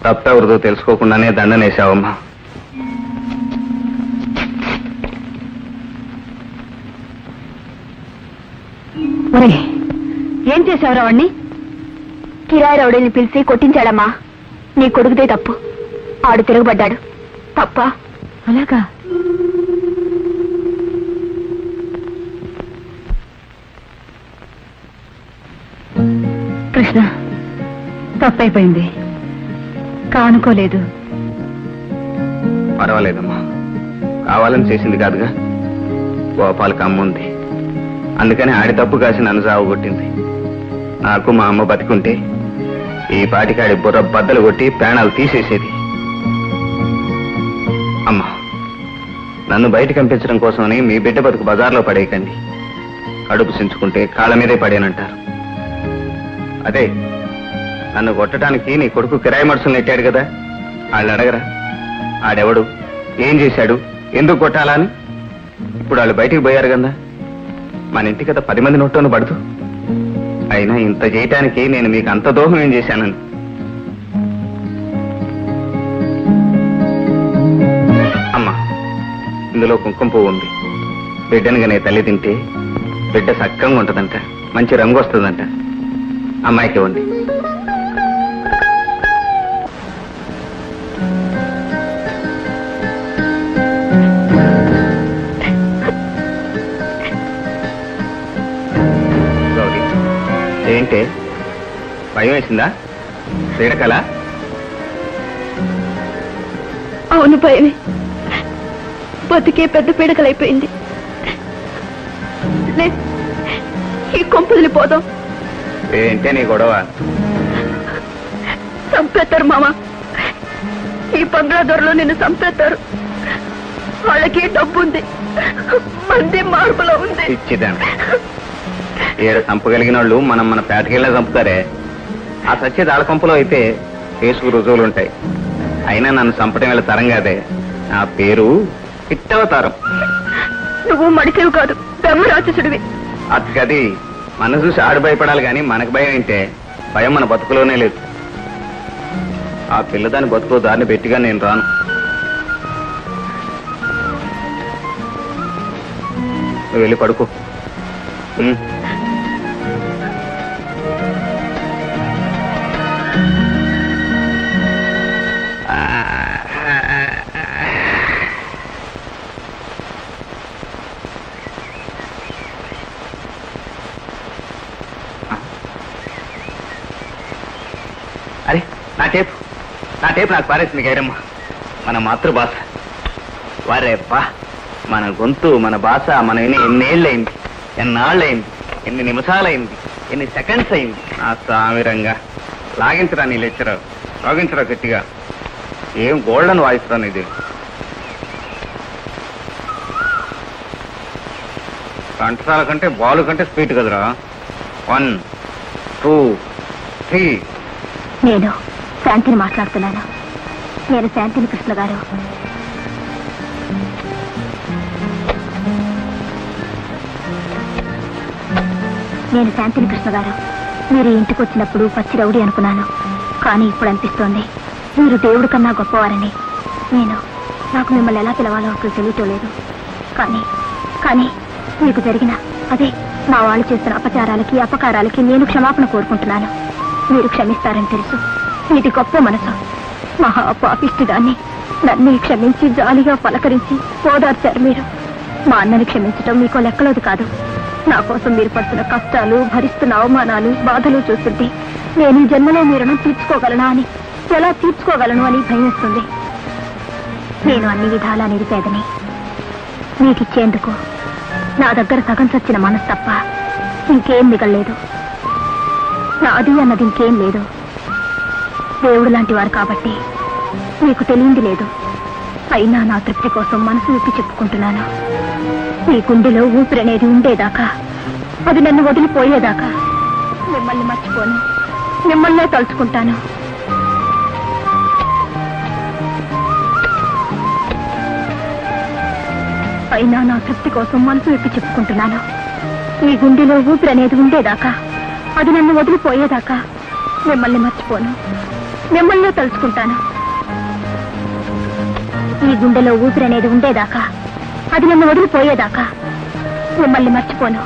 తప్పెవరిదో తెలుసుకోకుండానే దండనేశావమ్మా. ఏం చేశావురా వాణ్ణి? కిరాయి రౌడీని పిలిచి కొట్టించాడమ్మా. నీ కొడుకుదే తప్పు. ఆడు తిరగబడ్డాడు. తప్ప? అలాగా? కృష్ణ, తప్పైపోయింది. కానుకోలేదు. పర్వాలేదమ్మా, కావాలని చేసింది కాదుగా. గోపాలకి అమ్ముంది, అందుకని ఆడి తప్పు కాసి నన్ను సాగుకొట్టింది. నాకు మా అమ్మ బతికుంటే ఈ పాటికి ఆడి బుర్ర బద్దలు కొట్టి ప్రాణాలు తీసేసేది. అమ్మా, నన్ను బయట పంపించడం కోసమని మీ బిడ్డ బతుకు బజార్లో పడేయకండి. కడుపు సించుకుంటే కాళ్ళ మీదే పడేనంటారు. అదే నన్ను కొట్టడానికి నీ కొడుకు కిరాయి మనుషులు నెట్టాడు కదా, వాళ్ళు అడగరా ఆడెవడు, ఏం చేశాడు, ఎందుకు కొట్టాలా అని? ఇప్పుడు వాళ్ళు బయటికి పోయారు కదా, మన ఇంటి కదా 10 మంది నోట్లోనూ పడదు. అయినా ఇంత చేయటానికి నేను మీకు అంత దోహం ఏం చేశానని. అమ్మా, ఇందులో కుంకుమ పువ్వు ఉంది. బిడ్డనుగా నీ తల్లి తింటే బిడ్డ సక్కంగా ఉంటుందంట, మంచి రంగు వస్తుందంట. అమ్మాయికి ఇవ్వండి. ఏంటే భయం వేసిందా? పీడకల? అవును, భయమే. బతికే పెద్ద పీడకలైపోయింది. ఈ కొంపదిలి పోదాం. ఏంటే నీ గొడవ? చంపేస్తారు మామ. ఈ బంగ్లా దొరలో నిన్ను చంపేస్తారు. వాళ్ళకి డబ్బు ఉంది, మంది మార్పులో ఉంది. ఇచ్చిదాన్ని ఏడ చంపగలిగిన వాళ్ళు మన పేటకెళ్ళే చంపుతారే. ఆ సత్య దాళ్ళ కొంపలో అయితే కేసుకు రుజువులుంటాయి. అయినా నన్ను చంపటం వీళ్ళ తరం కాదే. నా పేరు ఇట్టవతారం. నువ్వు మడిసేవు కాదు, బ్రహ్మ రాక్షసుడివి. అదిగది మన చూసి ఆడు భయపడాలి కానీ మనకు భయం ఏంటే? భయం మన బతుకులోనే లేదు. ఆ పిల్లదాని బతుకు దారిని పెట్టిగా నేను రాను. నువ్వు వెళ్ళి పడుకో. అరే, నా టేపు నాకు పారేసింది గైరమ్మ. మన మాతృభాష వారే బా, మన గొంతు, మన భాష, మనం ఎన్నేళ్ళయింది, ఎన్నాళ్ళయింది, ఎన్ని నిమిషాలైంది, ఎన్ని సెకండ్స్ అయింది. ఆ సామిరంగా లాగించరా నీ లెక్చరర్, లాగించరా గట్టిగా. ఏం గోల్డెన్ వాయిస్ రా ఇది. కంఠసాల కంటే బాలు కంటే స్పీడ్ కదరా. 1 2 3. నేను శాంతిని మాట్లాడుతున్నాను. నేను శాంతిని కృష్ణ గారు. నేను శాంతిని కృష్ణ గారు. మీరు ఇంటికి వచ్చినప్పుడు పచ్చి రౌడీ అనుకున్నాను, కానీ ఇప్పుడు అనిపిస్తోంది మీరు దేవుడి కన్నా గొప్పవారని. నాకు మిమ్మల్ని ఎలా పిలవాలో అసలు తెలియటం లేదు. కానీ మీకు జరిగిన అదే మా వాళ్ళు చేసిన అపచారాలకి, అపకారాలకి నేను క్షమాపణ కోరుకుంటున్నాను. మీరు క్షమిస్తారని తెలుసు. ఇది గొప్ప మనసు. మహా పాపిష్టిదాన్ని నన్ను క్షమించి జాలిగా పలకరించి ఓదార్చారు మీరు. మా అన్నని క్షమించటం మీకు లెక్కలోది కాదు. నా కోసం మీరు పడుతున్న కష్టాలు, భరిస్తున్న అవమానాలు, బాధలు చూస్తుంటే నేను ఈ జన్మలో మీ రుణం తీర్చుకోగలనా అని, ఎలా తీర్చుకోగలను అని భయమేస్తుంది. నేను అన్ని విధాలా నిరుపేదని. మీకిచ్చేందుకు నా దగ్గర సగం చచ్చిన మనసు తప్ప ఇంకేం మిగల్లేదు. నాది అన్నది ఇంకేం లేదు. దేవుడు లాంటి వారు కాబట్టి మీకు తెలియంది లేదు. అయినా నా తృప్తి కోసం మనసు విప్పి చెప్పుకుంటున్నాను. మీ గుండెలో ఊపిరనేది ఉండేదాకా, అది నన్ను వదిలిపోయేదాకా మిమ్మల్ని మర్చిపోను, మిమ్మల్నే తలుచుకుంటాను. అయినా నా తృప్తి కోసం మనసు ఎక్కి చెప్పుకుంటున్నాను. ఈ గుండెలో ఊపిరి అనేది ఉండేదాకా, అది నన్ను వదిలిపోయేదాకా మిమ్మల్ని మర్చిపోను. మిమ్మల్నే తలుచుకుంటాను. ఈ గుండెలో ఊపిరి అనేది ఉండేదాకా, అది నన్ను వదిలిపోయేదాకా మిమ్మల్ని మర్చిపోను.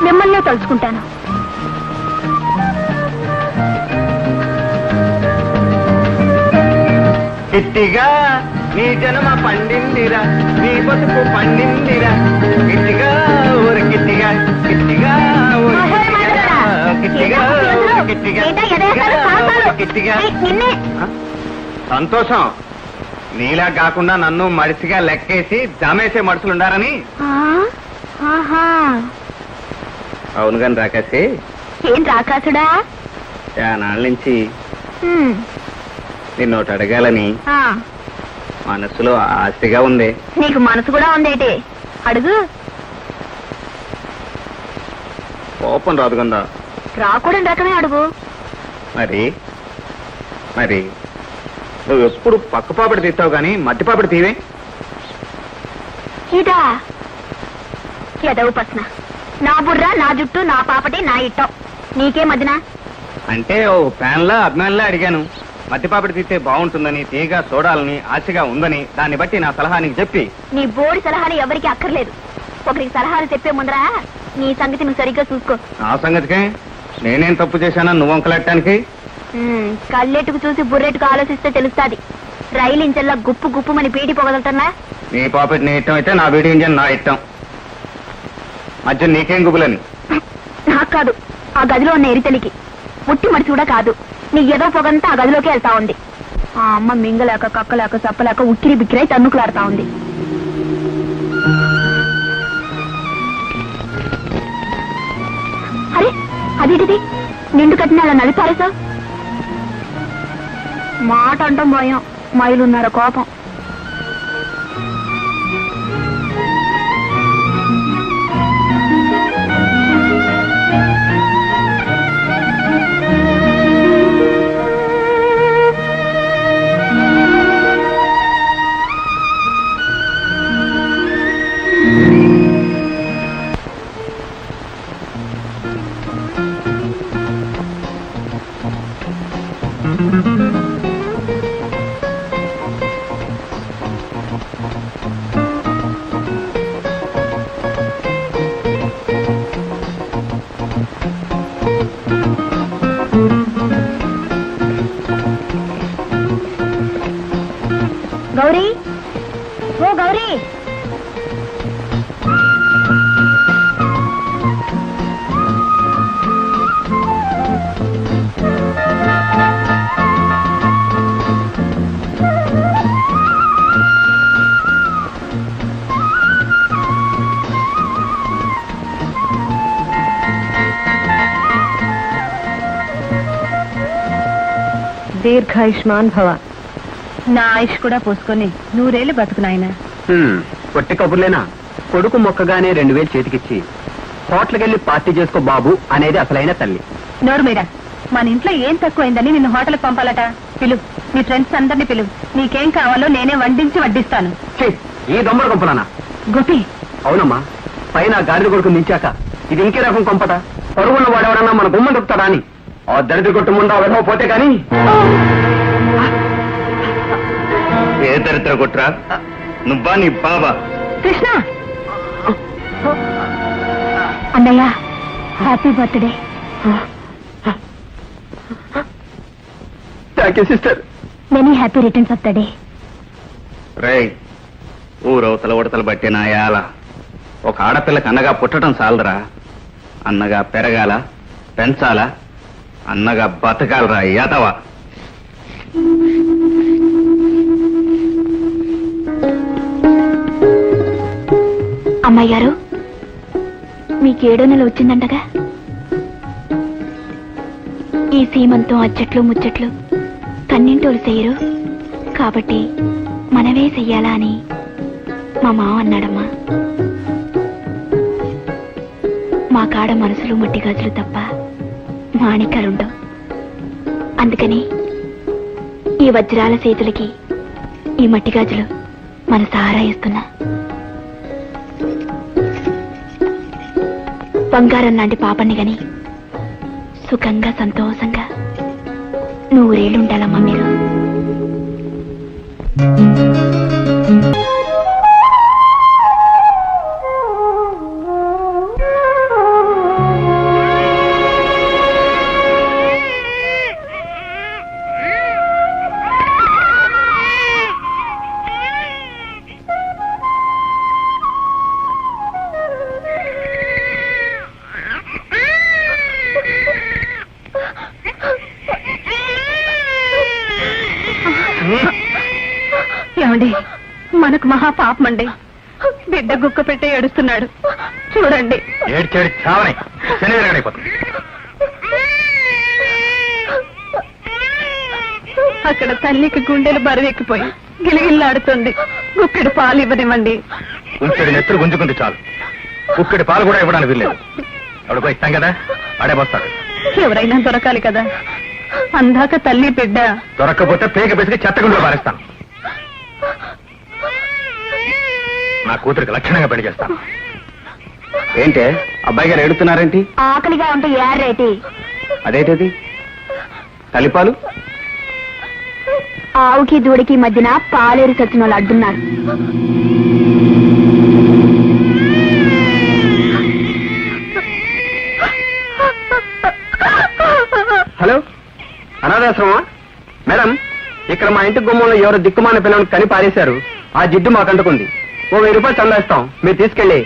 మిమ్మల్నే తలుచుకుంటాను. గిట్టిగా నీ జన్మ పండిందిరా, నీ బతుకు పండిందిరా, గిట్టిగా ఊరు గిట్టిగా, గిట్టిగా ఊరు గిట్టిగా, గిట్టిగా గిట్టిగా. సంతోషం. నీలా కాకుండా నన్ను మడిసిగా లెక్కేసి జమేసే మనుషులుండారని. అవును కాని రాకాసి. ఏం రాకాసుడా? నాళ్ళ నుంచి నిన్నోటి అడగాలని మనసులో ఆశగా ఉంది. నీకు మనసు కూడా ఉందేటి? అడుగు. కోపం రాదు కదా? రాకూడని రకమే అడుగు. మరి మరి నువ్వు ఎప్పుడు పక్క పాపడి తీస్తావు గాని మట్టి పాపడి తీవే. ఇదా ఎదవు ప్రశ్న. నా బుర్ర, నా జుట్టు, నా పాపటి, నా ఇట్టం. నీకే మదినా? అంటే ఓ ఫ్యాన్లా అభిమానులా అడిగాను. మట్టి పాపడి తీస్తే బాగుంటుందని, తీగా చూడాలని ఆశగా ఉందని, దాన్ని బట్టి నా సలహా నీకు చెప్పి. నీ బోడి సలహాలు ఎవరికి అక్కర్లేదు. ఒకరికి సలహాలు చెప్పే ముందరా నీ సంగతి నువ్వు సరిగ్గా చూసుకో. నా సంగతికే నేనేం తప్పు చేశానా నువ్వు వంకలెట్టడానికి? కళ్ళెట్టుకు చూసి బుర్రెట్టుకు ఆలోచిస్తే తెలుస్తాది. రైలు ఇంజన్లా గుప్పు గుప్పుమని పీటి పొగలుతున్నా. నీ పాపటి నీ ఇష్టం అయితే నా వీడి ఇంజన్ నా ఇష్టం. మధ్య నీకేం గుబులని? నాకు కాదు, ఆ గదిలో ఉన్న ఎరితలికి. పుట్టి మడిచి కూడా కాదు. నీ ఏదో పొగంతా ఆ గదిలోకి వెళ్తా ఉంది. ఆ అమ్మ మింగలేక కక్కలేక చప్పలేక ఉక్కిరి బిక్కిరై తన్నుకులాడుతా ఉంది. అరే అదేంటిది నిండు కట్టిన అలా నడిపారేసా? మాట అంటాం భయం, మైలున్నార కోపం. గౌరీ, ఓ గౌరీ, దీర్ఘాయుష్మాన్ భవ. నా ఆయుష్ కూడా పోసుకొని 100 ఏళ్ళు బతుకునాయన. పొట్టి కబుర్లేనా? కొడుకు మొక్కగానే 2000 చేతికిచ్చి హోటల్కెళ్ళి పార్టీ చేసుకో బాబు అనేది అసలైన తల్లి. నోరు మీరా, మన ఇంట్లో ఏం తక్కువైందని నిన్ను హోటల్కి పంపాలట. పిలు, నీ ఫ్రెండ్స్ అందరినీ పిలు. నీకేం కావాలో నేనే వండించి వడ్డిస్తాను. ఈ దొమ్మల కొంపలానా? గోపి, అవునమ్మా, పైన గాడిద కొడుకు మించాక ఇది ఇంకే రకం కొంపట. పరుగున్న వాడెవడన్నా మన గుమ్మ దొక్కుతాడా అని ఆ దరిద్ర కొట్టు ముందు వెళ్ళ పోతే గాని. ఏ దరిద్ర కొట్రా? నువ్వా నీ బాబా? కృష్ణ, అన్నయ్య happy birthday. Thank you sister. Many happy returns of the day. రేయ్, ఊరవతల ఉడతలు బట్టి నా యాల. ఒక ఆడపిల్లకి అన్నగా పుట్టడం చాలరా, అన్నగా పెరగాల, పెంచాలా, అన్నగా బతకాలరా యాదవా. అమ్మాయి గారు, మీకు 7వ నెల వచ్చిందంటగా. ఈ సీమంతం అచ్చట్లు ముచ్చట్లు కన్నింటోళ్ళు చెయ్యరు కాబట్టి మనమే చెయ్యాలా అని మా మావ అన్నాడమ్మా. మా కాడ మనసులు మట్టి గాజులు తప్ప మాణిక్యాలుండవు. అందుకని ఈ వజ్రాల చేతులకి ఈ మట్టి గాజులు మన సారా ఇస్తున్నా. బంగారం లాంటి పాపని గని సుఖంగా సంతోషంగా నూరేళ్ళుండాలమ్మా మీరు. ఏమండి, మనకు మహా పాపం అండి. బిడ్డ గుక్క పెట్టే ఏడుస్తున్నాడు చూడండి. ఏడ్చేడు చావని శనివారం. అక్కడ తల్లికి గుండెలు బరువెక్కిపోయి గిలిగిల్లాడుతుంది. గుక్కెడు పాలు ఇవ్వనివ్వండి. ఉంచెడు నెత్తులు గుంజుకుంటే చాలు, కుక్కడి పాలు కూడా ఇవ్వడానికి వీల్లేదు. అప్పుడు పోయి ఇస్తాం కదా, ఆడే పోస్తాడు. ఎవరైనా దొరకాలి కదా, అందాక తల్లి బిడ్డ. దొరక్కపోతే పేక పెసికి చెత్తగుండలో పారేస్తాను. నా కూతురికి లక్షణంగా పెళ్లి చేస్తాను. ఏంటే అబ్బాయి గారు ఏడుతున్నారేంటి? ఆకలిగా ఉంటే ఏరేటి? అదేంటది? తల్లిపాలు? ఆవుకి దూడికి మధ్యన పాలేరు సచ్చిన వాళ్ళు అడ్డున్నారు. Hello, అనాథాశ్రమా madam? ఇక్కడ మా ఇంటి గుమ్మంలో ఎవరు దిక్కుమాన పిల్లలను కని పారేశారు. ఆ జిడ్డు మాకు అంటుకుంది. ఓ 1000 రూపాయలు చందా ఇస్తాం, మీరు తీసుకెళ్ళి.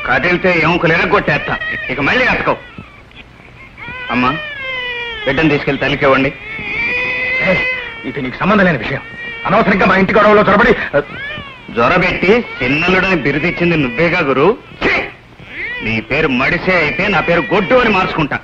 కదిలితే ఎముకలు ఎరగొట్టేస్తా. ఇక మళ్ళీ అతకో. అమ్మా, బిడ్డను తీసుకెళ్లి తల్లికి ఇవ్వండి. ఇది నీకు సంబంధం లేని విషయం. అనవసరంగా మా ఇంటి గొడవలో చొరబడి జ్వరబెట్టి చిన్నలుడని బిరుదిచ్చింది నువ్వేగా గురు. నీ పేరు మడిసే అయితే నా పేరు గొడ్డు అని మార్చుకుంటా.